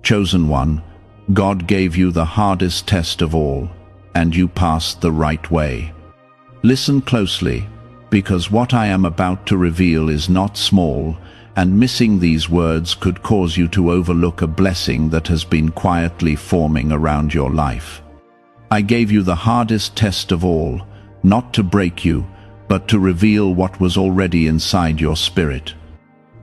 Chosen one, God gave you the hardest test of all, and you passed the right way. Listen closely, because what I am about to reveal is not small, and missing these words could cause you to overlook a blessing that has been quietly forming around your life. I gave you the hardest test of all, not to break you, but to reveal what was already inside your spirit.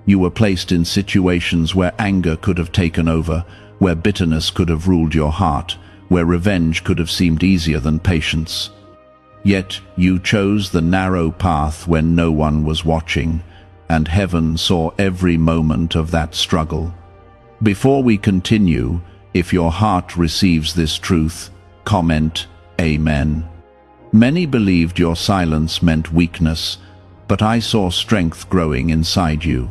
You were placed in situations where anger could have taken over, where bitterness could have ruled your heart, where revenge could have seemed easier than patience. Yet you chose the narrow path when no one was watching, and heaven saw every moment of that struggle. Before we continue, if your heart receives this truth, comment Amen. Many believed your silence meant weakness, but I saw strength growing inside you.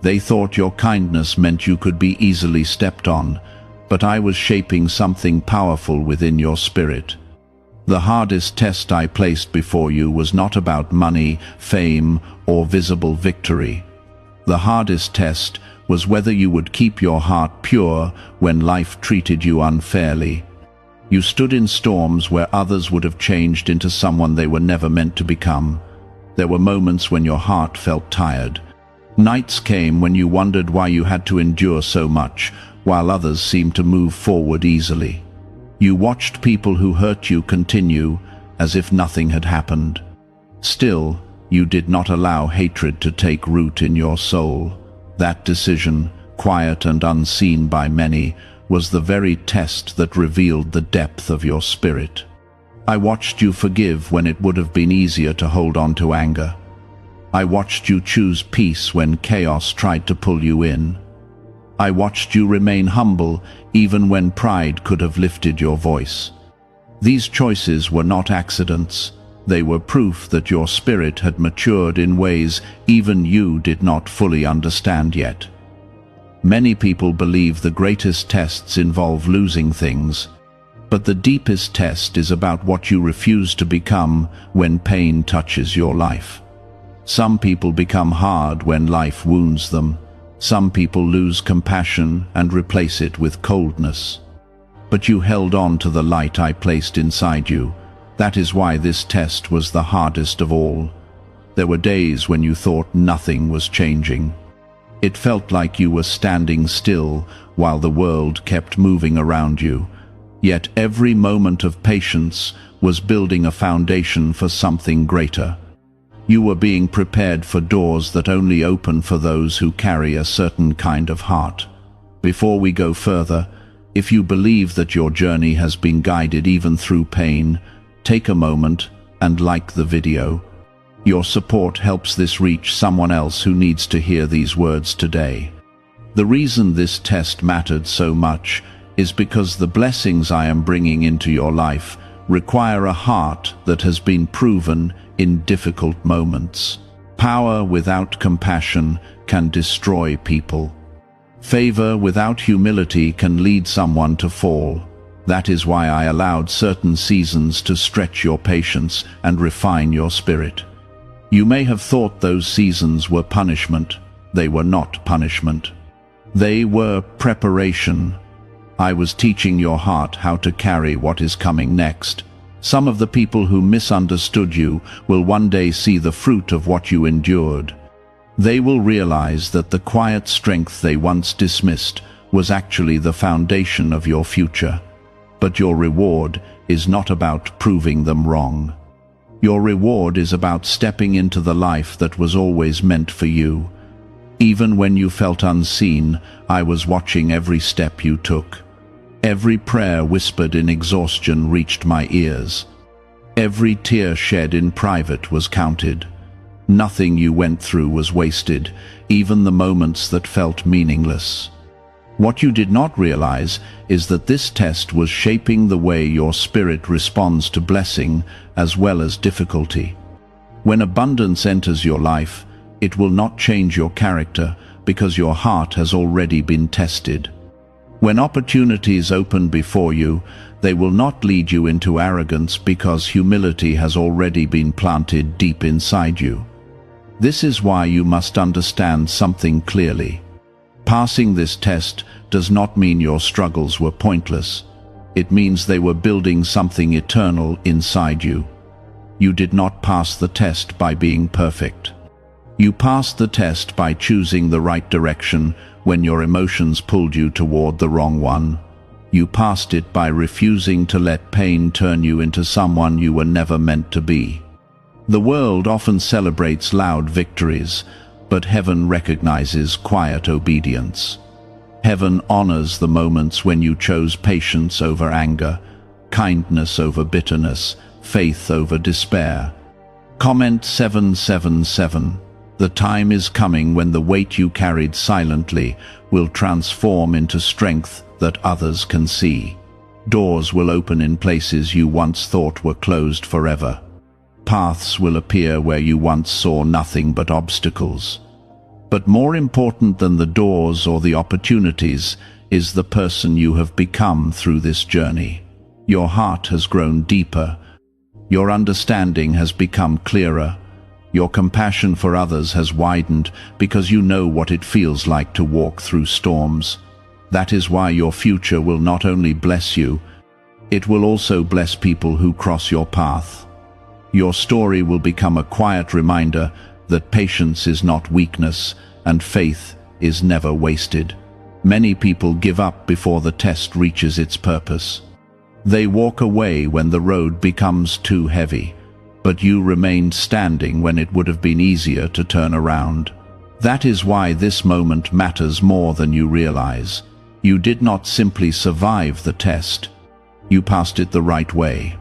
They thought your kindness meant you could be easily stepped on, but I was shaping something powerful within your spirit. The hardest test I placed before you was not about money, fame, or visible victory. The hardest test was whether you would keep your heart pure when life treated you unfairly. You stood in storms where others would have changed into someone they were never meant to become. There were moments when your heart felt tired. Nights came when you wondered why you had to endure so much, while others seemed to move forward easily. You watched people who hurt you continue, as if nothing had happened. Still, you did not allow hatred to take root in your soul. That decision, quiet and unseen by many, was the very test that revealed the depth of your spirit. I watched you forgive when it would have been easier to hold on to anger. I watched you choose peace when chaos tried to pull you in. I watched you remain humble even when pride could have lifted your voice. These choices were not accidents. They were proof that your spirit had matured in ways even you did not fully understand yet. Many people believe the greatest tests involve losing things, but the deepest test is about what you refuse to become when pain touches your life. Some people become hard when life wounds them. Some people lose compassion and replace it with coldness. But you held on to the light I placed inside you. That is why this test was the hardest of all. There were days when you thought nothing was changing. It felt like you were standing still while the world kept moving around you. Yet every moment of patience was building a foundation for something greater. You were being prepared for doors that only open for those who carry a certain kind of heart. Before we go further, if you believe that your journey has been guided even through pain, take a moment and like the video. Your support helps this reach someone else who needs to hear these words today. The reason this test mattered so much is because the blessings I am bringing into your life require a heart that has been proven in difficult moments. Power without compassion can destroy people. Favor without humility can lead someone to fall. That is why I allowed certain seasons to stretch your patience and refine your spirit. You may have thought those seasons were punishment. They were not punishment. They were preparation. I was teaching your heart how to carry what is coming next. Some of the people who misunderstood you will one day see the fruit of what you endured. They will realize that the quiet strength they once dismissed was actually the foundation of your future. But your reward is not about proving them wrong. Your reward is about stepping into the life that was always meant for you. Even when you felt unseen, I was watching every step you took. Every prayer whispered in exhaustion reached my ears. Every tear shed in private was counted. Nothing you went through was wasted, even the moments that felt meaningless. What you did not realize is that this test was shaping the way your spirit responds to blessing as well as difficulty. When abundance enters your life, it will not change your character because your heart has already been tested. When opportunities open before you, they will not lead you into arrogance because humility has already been planted deep inside you. This is why you must understand something clearly. Passing this test does not mean your struggles were pointless. It means they were building something eternal inside you. You did not pass the test by being perfect. You passed the test by choosing the right direction when your emotions pulled you toward the wrong one. You passed it by refusing to let pain turn you into someone you were never meant to be. The world often celebrates loud victories, but heaven recognizes quiet obedience. Heaven honors the moments when you chose patience over anger, kindness over bitterness, faith over despair. Comment 777. The time is coming when the weight you carried silently will transform into strength that others can see. Doors will open in places you once thought were closed forever. Paths will appear where you once saw nothing but obstacles. But more important than the doors or the opportunities is the person you have become through this journey. Your heart has grown deeper. Your understanding has become clearer. Your compassion for others has widened because you know what it feels like to walk through storms. That is why your future will not only bless you, it will also bless people who cross your path. Your story will become a quiet reminder that patience is not weakness and faith is never wasted. Many people give up before the test reaches its purpose. They walk away when the road becomes too heavy, but you remained standing when it would have been easier to turn around. That is why this moment matters more than you realize. You did not simply survive the test. You passed it the right way.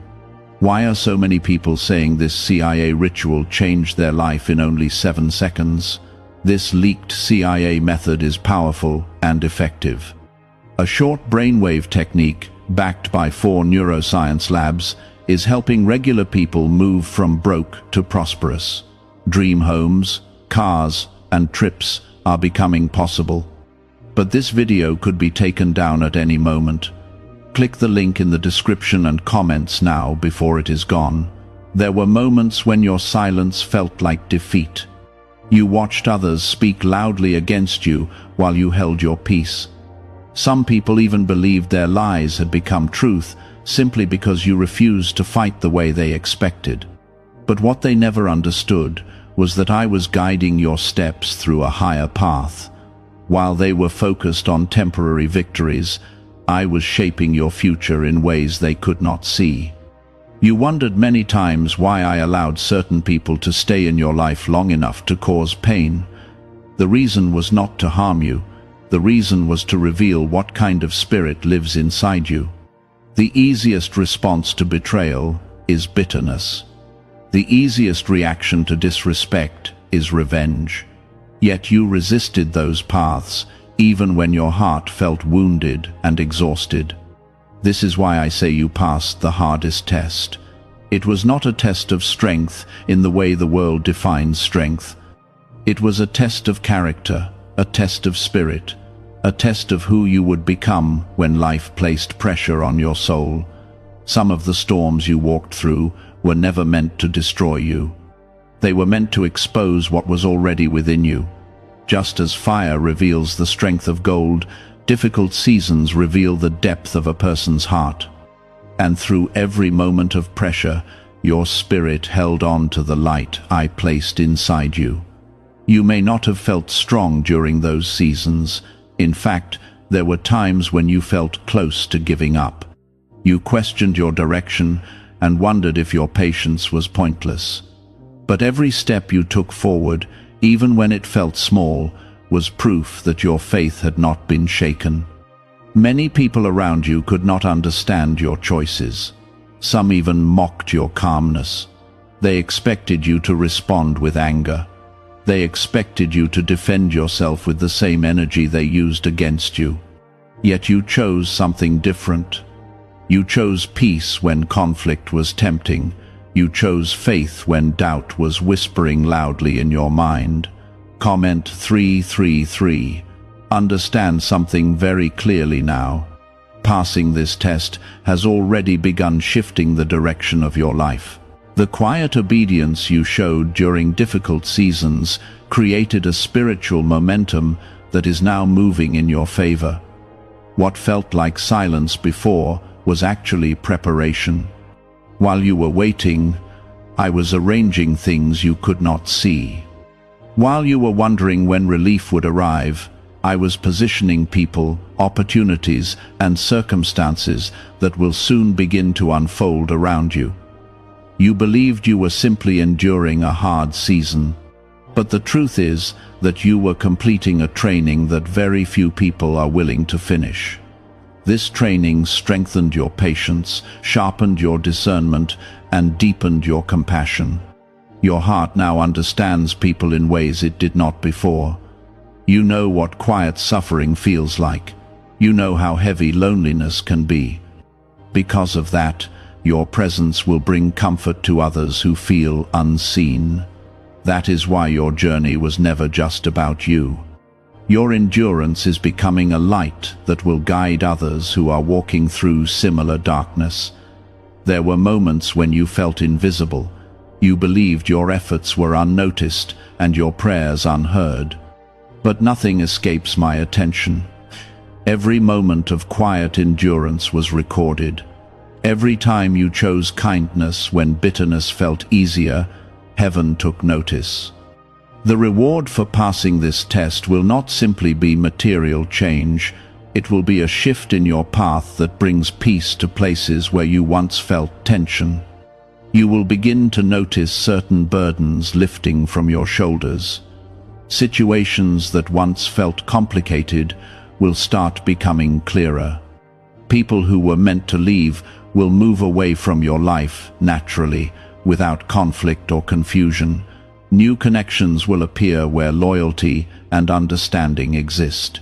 Why are so many people saying this CIA ritual changed their life in only 7 seconds? This leaked CIA method is powerful and effective. A short brainwave technique, backed by 4 neuroscience labs, is helping regular people move from broke to prosperous. Dream homes, cars, and trips are becoming possible. But this video could be taken down at any moment. Click the link in the description and comments now before it is gone. There were moments when your silence felt like defeat. You watched others speak loudly against you while you held your peace. Some people even believed their lies had become truth simply because you refused to fight the way they expected. But what they never understood was that I was guiding your steps through a higher path. While they were focused on temporary victories, I was shaping your future in ways they could not see. You wondered many times why I allowed certain people to stay in your life long enough to cause pain. The reason was not to harm you. The reason was to reveal what kind of spirit lives inside you. The easiest response to betrayal is bitterness. The easiest reaction to disrespect is revenge. Yet you resisted those paths, even when your heart felt wounded and exhausted. This is why I say you passed the hardest test. It was not a test of strength in the way the world defines strength. It was a test of character, a test of spirit, a test of who you would become when life placed pressure on your soul. Some of the storms you walked through were never meant to destroy you. They were meant to expose what was already within you. Just as fire reveals the strength of gold, difficult seasons reveal the depth of a person's heart. And through every moment of pressure, your spirit held on to the light I placed inside you. You may not have felt strong during those seasons. In fact, there were times when you felt close to giving up. You questioned your direction and wondered if your patience was pointless. But every step you took forward, even when it felt small, was proof that your faith had not been shaken. Many people around you could not understand your choices. Some even mocked your calmness. They expected you to respond with anger. They expected you to defend yourself with the same energy they used against you. Yet you chose something different. You chose peace when conflict was tempting. You chose faith when doubt was whispering loudly in your mind. Comment 333. Understand something very clearly now. Passing this test has already begun shifting the direction of your life. The quiet obedience you showed during difficult seasons created a spiritual momentum that is now moving in your favor. What felt like silence before was actually preparation. While you were waiting, I was arranging things you could not see. While you were wondering when relief would arrive, I was positioning people, opportunities, and circumstances that will soon begin to unfold around you. You believed you were simply enduring a hard season, but the truth is that you were completing a training that very few people are willing to finish. This training strengthened your patience, sharpened your discernment, and deepened your compassion. Your heart now understands people in ways it did not before. You know what quiet suffering feels like. You know how heavy loneliness can be. Because of that, your presence will bring comfort to others who feel unseen. That is why your journey was never just about you. Your endurance is becoming a light that will guide others who are walking through similar darkness. There were moments when you felt invisible. You believed your efforts were unnoticed and your prayers unheard. But nothing escapes my attention. Every moment of quiet endurance was recorded. Every time you chose kindness when bitterness felt easier, heaven took notice. The reward for passing this test will not simply be material change. It will be a shift in your path that brings peace to places where you once felt tension. You will begin to notice certain burdens lifting from your shoulders. Situations that once felt complicated will start becoming clearer. People who were meant to leave will move away from your life naturally, without conflict or confusion. New connections will appear where loyalty and understanding exist.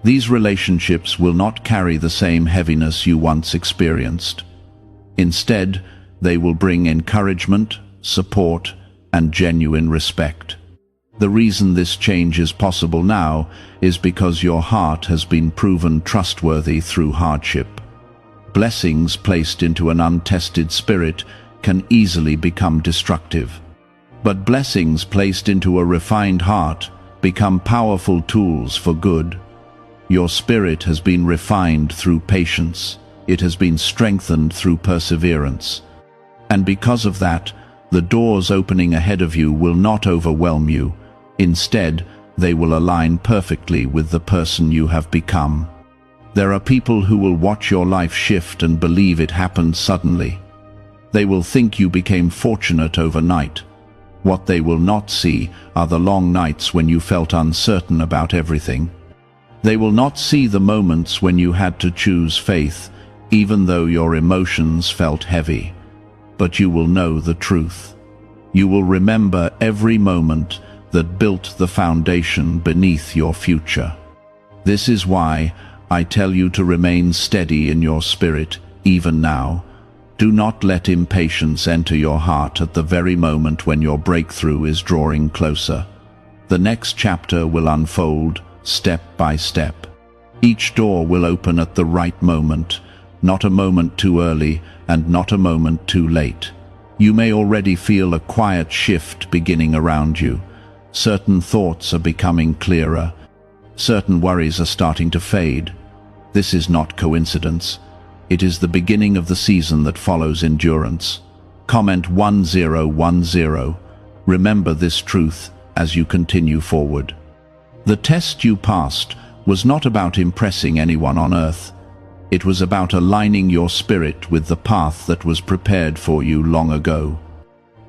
These relationships will not carry the same heaviness you once experienced. Instead, they will bring encouragement, support, and genuine respect. The reason this change is possible now is because your heart has been proven trustworthy through hardship. Blessings placed into an untested spirit can easily become destructive. But blessings placed into a refined heart become powerful tools for good. Your spirit has been refined through patience. It has been strengthened through perseverance. And because of that, the doors opening ahead of you will not overwhelm you. Instead, they will align perfectly with the person you have become. There are people who will watch your life shift and believe it happened suddenly. They will think you became fortunate overnight. What they will not see are the long nights when you felt uncertain about everything. They will not see the moments when you had to choose faith, even though your emotions felt heavy. But you will know the truth. You will remember every moment that built the foundation beneath your future. This is why I tell you to remain steady in your spirit, even now. Do not let impatience enter your heart at the very moment when your breakthrough is drawing closer. The next chapter will unfold, step by step. Each door will open at the right moment, not a moment too early and not a moment too late. You may already feel a quiet shift beginning around you. Certain thoughts are becoming clearer. Certain worries are starting to fade. This is not coincidence. It is the beginning of the season that follows endurance. Comment 1010. Remember this truth as you continue forward. The test you passed was not about impressing anyone on earth. It was about aligning your spirit with the path that was prepared for you long ago.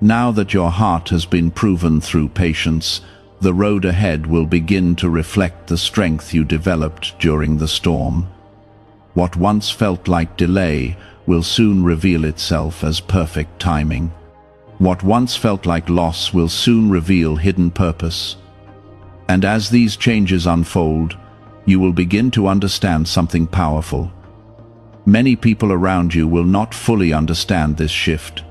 Now that your heart has been proven through patience, the road ahead will begin to reflect the strength you developed during the storm. What once felt like delay will soon reveal itself as perfect timing. What once felt like loss will soon reveal hidden purpose. And as these changes unfold, you will begin to understand something powerful. Many people around you will not fully understand this shift.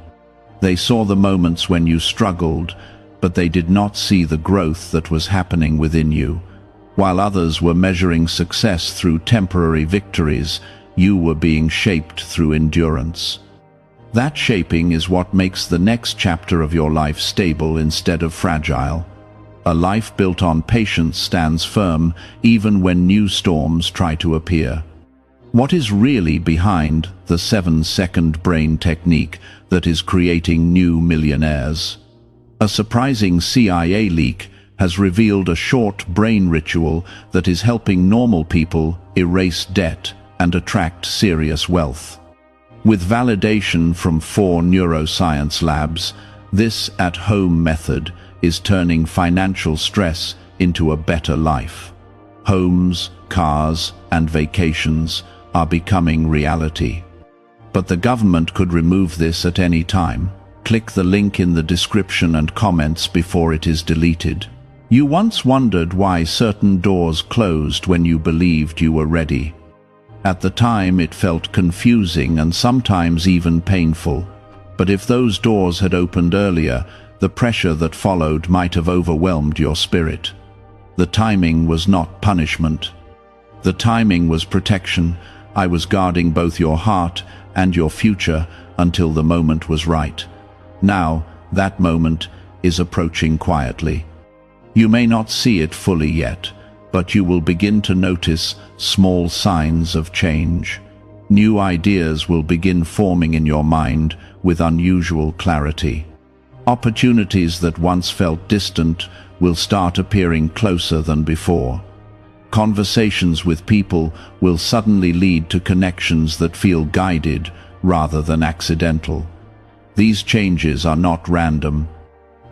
They saw the moments when you struggled, but they did not see the growth that was happening within you. While others were measuring success through temporary victories, you were being shaped through endurance. That shaping is what makes the next chapter of your life stable instead of fragile. A life built on patience stands firm even when new storms try to appear. What is really behind the 7-second brain technique that is creating new millionaires? A surprising CIA leak has revealed a short brain ritual that is helping normal people erase debt and attract serious wealth. With validation from 4 neuroscience labs, this at-home method is turning financial stress into a better life. Homes, cars, and vacations are becoming reality. But the government could remove this at any time. Click the link in the description and comments before it is deleted. You once wondered why certain doors closed when you believed you were ready. At the time it felt confusing and sometimes even painful. But if those doors had opened earlier, the pressure that followed might have overwhelmed your spirit. The timing was not punishment. The timing was protection. I was guarding both your heart and your future until the moment was right. Now, that moment is approaching quietly. You may not see it fully yet, but you will begin to notice small signs of change. New ideas will begin forming in your mind with unusual clarity. Opportunities that once felt distant will start appearing closer than before. Conversations with people will suddenly lead to connections that feel guided rather than accidental. These changes are not random.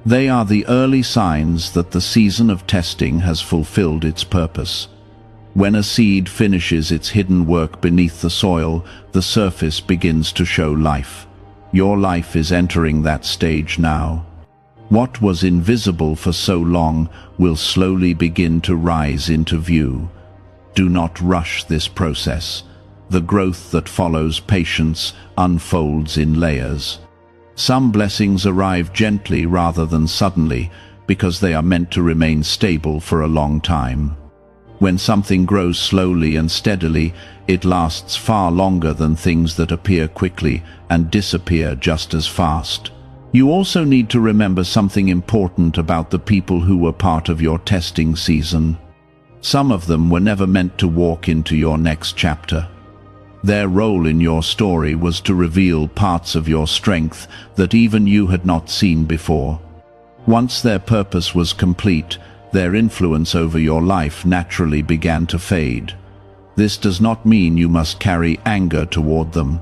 They are the early signs that the season of testing has fulfilled its purpose. When a seed finishes its hidden work beneath the soil, the surface begins to show life. Your life is entering that stage now. What was invisible for so long will slowly begin to rise into view. Do not rush this process. The growth that follows patience unfolds in layers. Some blessings arrive gently rather than suddenly because they are meant to remain stable for a long time. When something grows slowly and steadily, it lasts far longer than things that appear quickly and disappear just as fast. You also need to remember something important about the people who were part of your testing season. Some of them were never meant to walk into your next chapter. Their role in your story was to reveal parts of your strength that even you had not seen before. Once their purpose was complete, their influence over your life naturally began to fade. This does not mean you must carry anger toward them.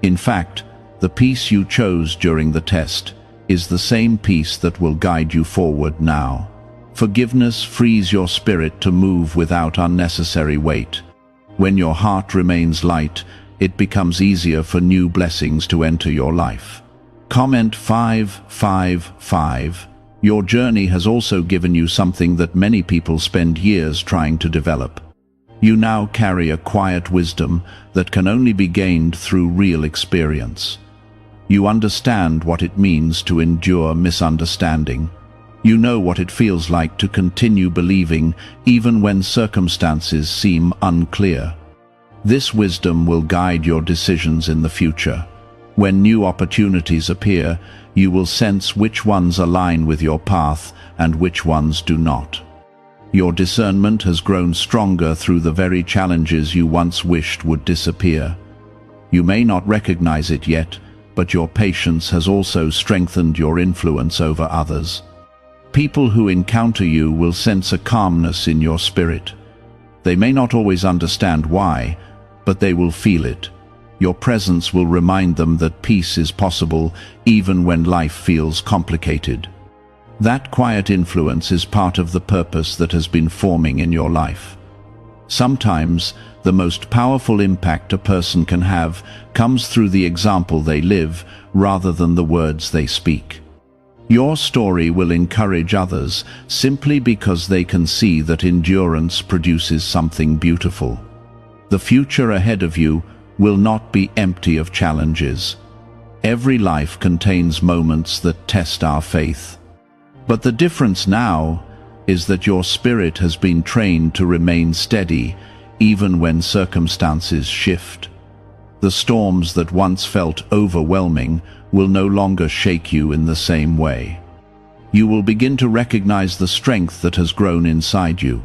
In fact, the peace you chose during the test is the same peace that will guide you forward now. Forgiveness frees your spirit to move without unnecessary weight. When your heart remains light, it becomes easier for new blessings to enter your life. Comment 555. Your journey has also given you something that many people spend years trying to develop. You now carry a quiet wisdom that can only be gained through real experience. You understand what it means to endure misunderstanding. You know what it feels like to continue believing even when circumstances seem unclear. This wisdom will guide your decisions in the future. When new opportunities appear, you will sense which ones align with your path and which ones do not. Your discernment has grown stronger through the very challenges you once wished would disappear. You may not recognize it yet, but your patience has also strengthened your influence over others. People who encounter you will sense a calmness in your spirit. They may not always understand why, but they will feel it. Your presence will remind them that peace is possible even when life feels complicated. That quiet influence is part of the purpose that has been forming in your life. Sometimes, the most powerful impact a person can have comes through the example they live rather than the words they speak. Your story will encourage others simply because they can see that endurance produces something beautiful. The future ahead of you will not be empty of challenges. Every life contains moments that test our faith. But the difference now is that your spirit has been trained to remain steady even when circumstances shift. The storms that once felt overwhelming will no longer shake you in the same way. you will begin to recognize the strength that has grown inside you.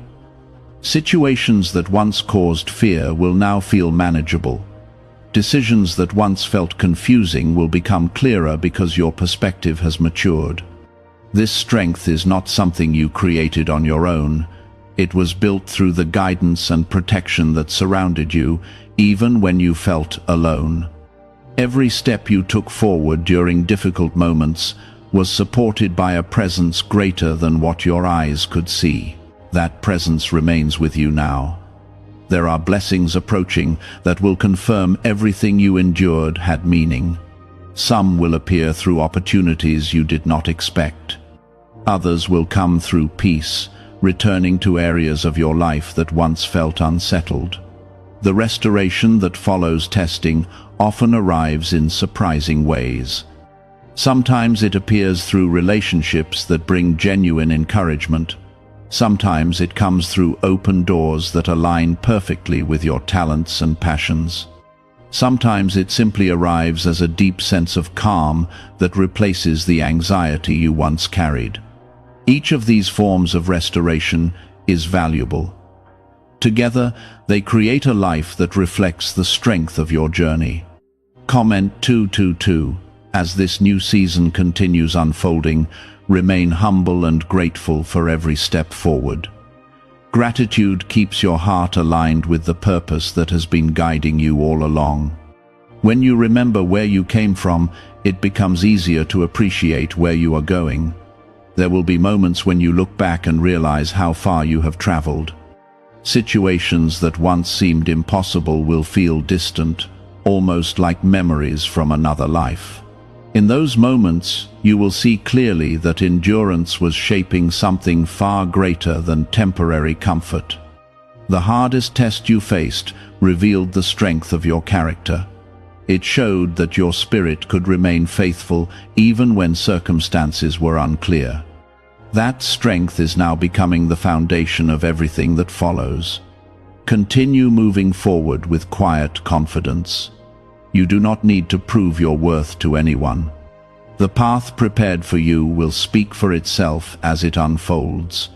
Situations that once caused fear will now feel manageable. Decisions that once felt confusing will become clearer because your perspective has matured. This strength is not something you created on your own. It was built through the guidance and protection that surrounded you, even when you felt alone. Every step you took forward during difficult moments was supported by a presence greater than what your eyes could see. That presence remains with you now. There are blessings approaching that will confirm everything you endured had meaning. Some will appear through opportunities you did not expect. Others will come through peace, returning to areas of your life that once felt unsettled. The restoration that follows testing often arrives in surprising ways. Sometimes it appears through relationships that bring genuine encouragement. Sometimes it comes through open doors that align perfectly with your talents and passions. Sometimes it simply arrives as a deep sense of calm that replaces the anxiety you once carried. Each of these forms of restoration is valuable. Together, they create a life that reflects the strength of your journey. Comment 222. As this new season continues unfolding, remain humble and grateful for every step forward. Gratitude keeps your heart aligned with the purpose that has been guiding you all along. When you remember where you came from, it becomes easier to appreciate where you are going. There will be moments when you look back and realize how far you have traveled. Situations that once seemed impossible will feel distant, almost like memories from another life. In those moments, you will see clearly that endurance was shaping something far greater than temporary comfort. The hardest test you faced revealed the strength of your character. It showed that your spirit could remain faithful even when circumstances were unclear. That strength is now becoming the foundation of everything that follows. Continue moving forward with quiet confidence. You do not need to prove your worth to anyone. The path prepared for you will speak for itself as it unfolds.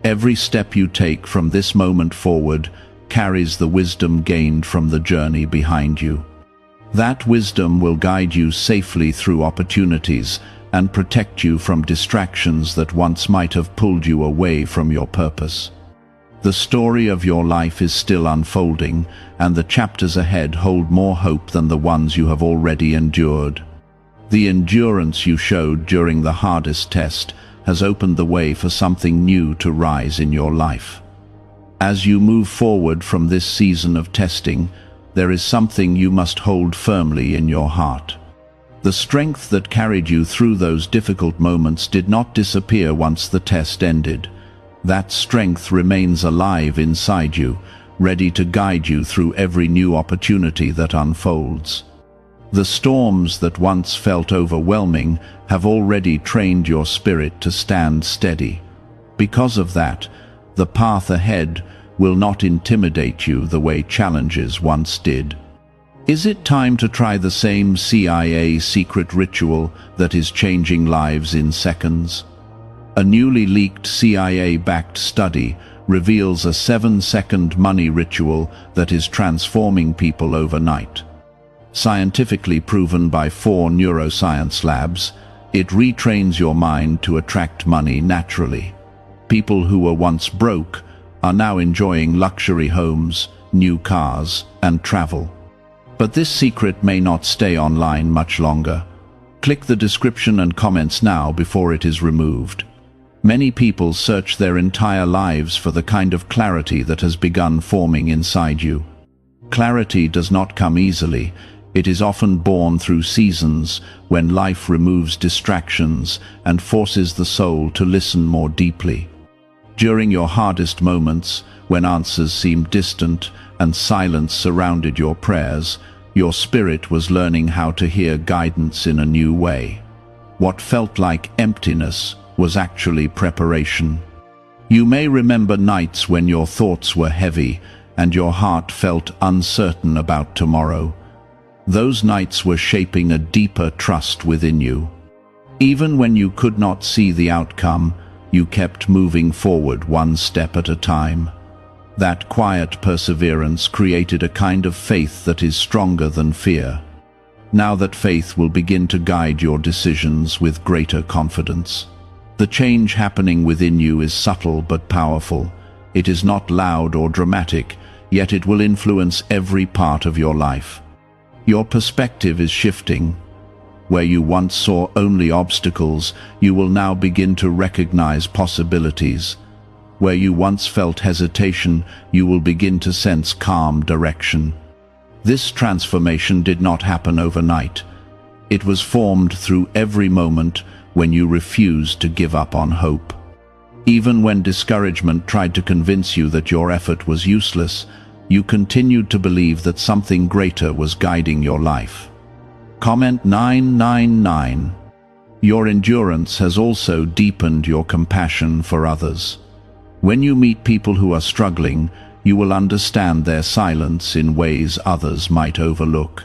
Every step you take from this moment forward carries the wisdom gained from the journey behind you. That wisdom will guide you safely through opportunities and protect you from distractions that once might have pulled you away from your purpose. The story of your life is still unfolding, and the chapters ahead hold more hope than the ones you have already endured. The endurance you showed during the hardest test has opened the way for something new to rise in your life. As you move forward from this season of testing, there is something you must hold firmly in your heart. The strength that carried you through those difficult moments did not disappear once the test ended. That strength remains alive inside you, ready to guide you through every new opportunity that unfolds. The storms that once felt overwhelming have already trained your spirit to stand steady. Because of that, the path ahead will not intimidate you the way challenges once did. Is it time to try the same CIA secret ritual that is changing lives in seconds? A newly leaked CIA-backed study reveals a 7-second money ritual that is transforming people overnight. Scientifically proven by 4 neuroscience labs, it retrains your mind to attract money naturally. People who were once broke are now enjoying luxury homes, new cars, and travel. But this secret may not stay online much longer. Click the description and comments now before it is removed. Many people search their entire lives for the kind of clarity that has begun forming inside you. Clarity does not come easily. It is often born through seasons when life removes distractions and forces the soul to listen more deeply. During your hardest moments, when answers seemed distant and silence surrounded your prayers, your spirit was learning how to hear guidance in a new way. What felt like emptiness was actually preparation. You may remember nights when your thoughts were heavy and your heart felt uncertain about tomorrow. Those nights were shaping a deeper trust within you. Even when you could not see the outcome, you kept moving forward one step at a time. That quiet perseverance created a kind of faith that is stronger than fear. Now that faith will begin to guide your decisions with greater confidence. The change happening within you is subtle but powerful. It is not loud or dramatic, yet it will influence every part of your life. Your perspective is shifting. Where you once saw only obstacles, you will now begin to recognize possibilities. Where you once felt hesitation, you will begin to sense calm direction. This transformation did not happen overnight. It was formed through every moment when you refused to give up on hope. Even when discouragement tried to convince you that your effort was useless, you continued to believe that something greater was guiding your life. Comment 999. Your endurance has also deepened your compassion for others. When you meet people who are struggling, you will understand their silence in ways others might overlook.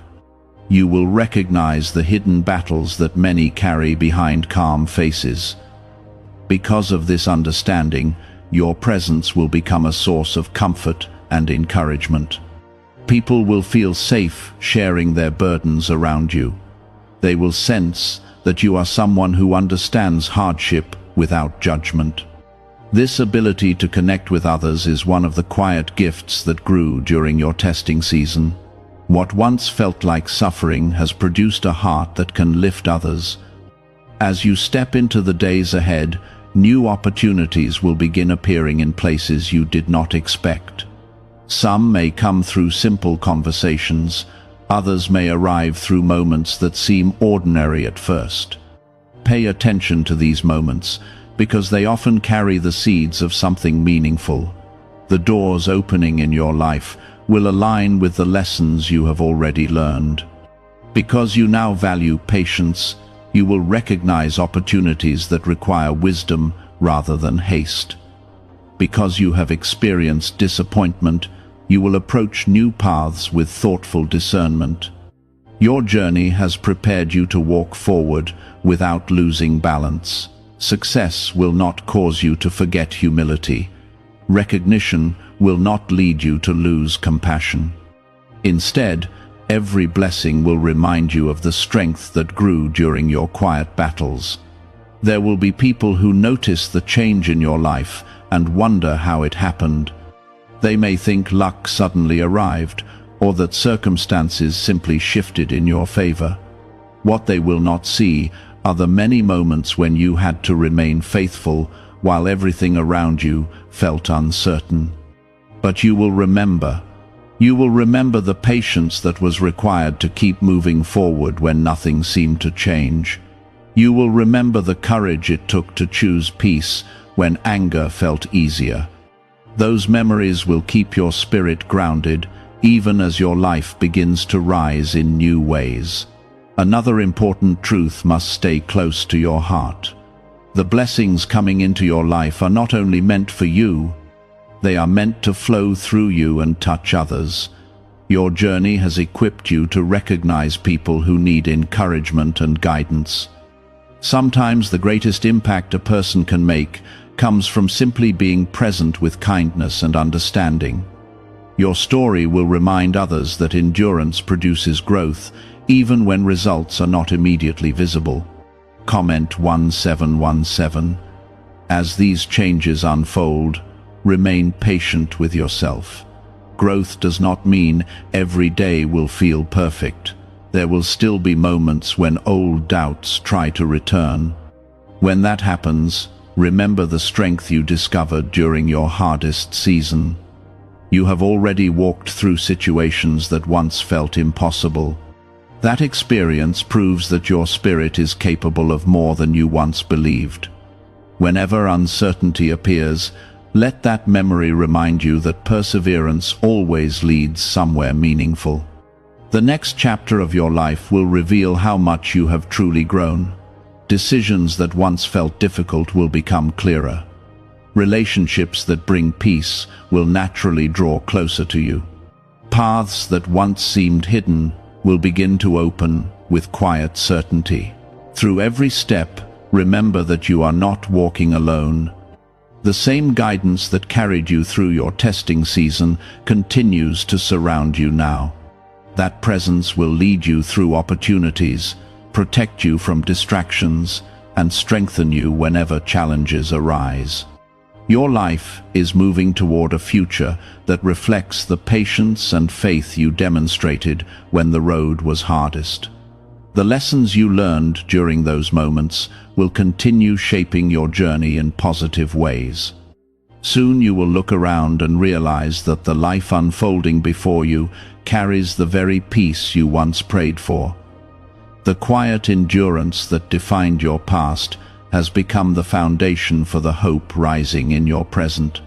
You will recognize the hidden battles that many carry behind calm faces. Because of this understanding, your presence will become a source of comfort and encouragement. People will feel safe sharing their burdens around you. They will sense that you are someone who understands hardship without judgment. This ability to connect with others is one of the quiet gifts that grew during your testing season. What once felt like suffering has produced a heart that can lift others. As you step into the days ahead, new opportunities will begin appearing in places you did not expect. Some may come through simple conversations, others may arrive through moments that seem ordinary at first. Pay attention to these moments, because they often carry the seeds of something meaningful. The doors opening in your life will align with the lessons you have already learned. Because you now value patience, you will recognize opportunities that require wisdom rather than haste. Because you have experienced disappointment, you will approach new paths with thoughtful discernment. Your journey has prepared you to walk forward without losing balance. Success will not cause you to forget humility. Recognition will not lead you to lose compassion. Instead, every blessing will remind you of the strength that grew during your quiet battles. There will be people who notice the change in your life and wonder how it happened. They may think luck suddenly arrived, or that circumstances simply shifted in your favor. What they will not see are the many moments when you had to remain faithful while everything around you felt uncertain. But you will remember the patience that was required to keep moving forward when nothing seemed to change. You will remember the courage it took to choose peace when anger felt easier. Those memories will keep your spirit grounded, even as your life begins to rise in new ways. Another important truth must stay close to your heart. The blessings coming into your life are not only meant for you, they are meant to flow through you and touch others. Your journey has equipped you to recognize people who need encouragement and guidance. Sometimes the greatest impact a person can make comes from simply being present with kindness and understanding. Your story will remind others that endurance produces growth, even when results are not immediately visible. Comment 1717. As these changes unfold, remain patient with yourself. Growth does not mean every day will feel perfect. There will still be moments when old doubts try to return. When that happens, remember the strength you discovered during your hardest season. You have already walked through situations that once felt impossible. That experience proves that your spirit is capable of more than you once believed. Whenever uncertainty appears, let that memory remind you that perseverance always leads somewhere meaningful. The next chapter of your life will reveal how much you have truly grown. Decisions that once felt difficult will become clearer. Relationships that bring peace will naturally draw closer to you. Paths that once seemed hidden will begin to open with quiet certainty. Through every step, remember that you are not walking alone. The same guidance that carried you through your testing season continues to surround you now. That presence will lead you through opportunities, protect you from distractions, and strengthen you whenever challenges arise. Your life is moving toward a future that reflects the patience and faith you demonstrated when the road was hardest. The lessons you learned during those moments will continue shaping your journey in positive ways. Soon you will look around and realize that the life unfolding before you carries the very peace you once prayed for. The quiet endurance that defined your past has become the foundation for the hope rising in your present.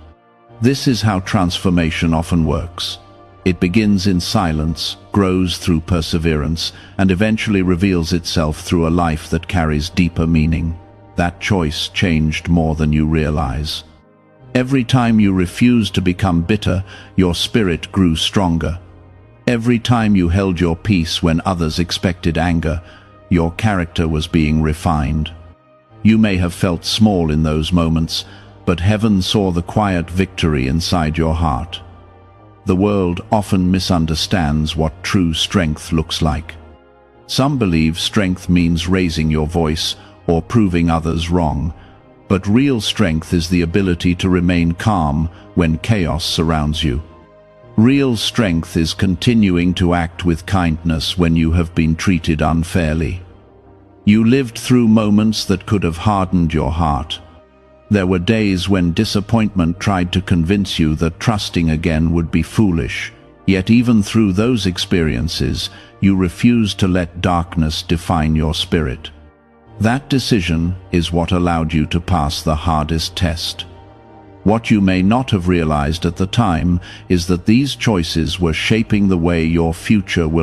This is how transformation often works. It begins in silence, grows through perseverance, and eventually reveals itself through a life that carries deeper meaning. That choice changed more than you realize. Every time you refused to become bitter, your spirit grew stronger. Every time you held your peace when others expected anger, your character was being refined. You may have felt small in those moments, but heaven saw the quiet victory inside your heart. The world often misunderstands what true strength looks like. Some believe strength means raising your voice or proving others wrong, but real strength is the ability to remain calm when chaos surrounds you. Real strength is continuing to act with kindness when you have been treated unfairly. You lived through moments that could have hardened your heart. There were days when disappointment tried to convince you that trusting again would be foolish. Yet even through those experiences, you refused to let darkness define your spirit. That decision is what allowed you to pass the hardest test. What you may not have realized at the time is that these choices were shaping the way your future will